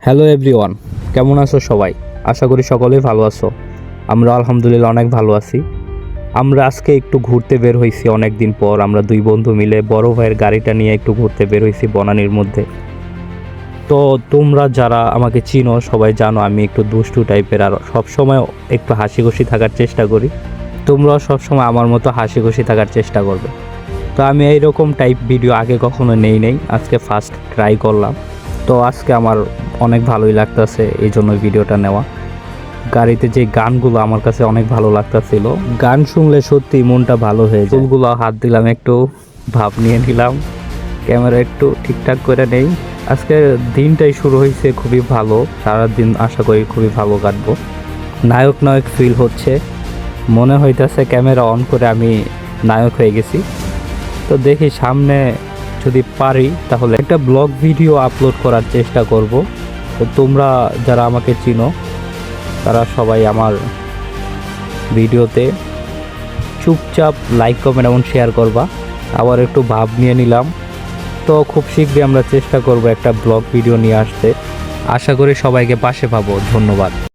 Hello everyone, কেমন আছো সবাই? আশা করি সকলেই ভালো আছো। আমরা আলহামদুলিল্লাহ অনেক ভালো আছি। আমরা আজকে একটু ঘুরতে বের হয়েছি অনেক দিন পর। আমরা দুই বন্ধু মিলে বড় ভাইয়ের গাড়িটা নিয়ে একটু ঘুরতে বের হয়েছি বনানীর মধ্যে। তো তোমরা যারা আমাকে চিনো সবাই জানো আমি একটু দুষ্টু টাইপের, আর সবসময় একটু হাসি খুশি থাকার চেষ্টা করি। তোমরাও সবসময় আমার মতো হাসি খুশি থাকার চেষ্টা করবে। তো আমি এইরকম টাইপ ভিডিও আগে কখনো নেই, আজকে ফার্স্ট ট্রাই করলাম। তো আজকে আমার অনেক ভালোই লাগতেছে, এই জন্য ভিডিওটা নেওয়া। গাড়িতে যে গানগুলো আমার কাছে অনেক ভালো লাগতেছিল, গান শুনলে সত্যি মনটা ভালো হয়ে যায়। চুলগুলো হাত দিলাম, একটু ভাব নিয়ে নিলাম, ক্যামেরা একটু ঠিকঠাক করে নেই। আজকে দিনটাই শুরু হয়েছে খুবই ভালো, সারাদিন আশা করি খুবই ভালো কাটবো। নায়ক নায়ক ফিল হচ্ছে, মনে হইতেছে ক্যামেরা অন করে আমি নায়ক হয়ে গেছি। তো দেখি সামনে যদি পারি তাহলে একটা ব্লগ ভিডিও আপলোড করার চেষ্টা করব। তো তোমরা যারা আমাকে চিনো তারা সবাই আমার ভিডিওতে চুপচাপ লাইক কমেন্ট এবং শেয়ার করবা। আবার একটু ভাব নিয়ে নিলাম। তো খুব শীঘ্রই আমরা চেষ্টা করব একটা ব্লগ ভিডিও নিয়ে আসতে। আশা করি সবাইকে পাশে পাবো। ধন্যবাদ।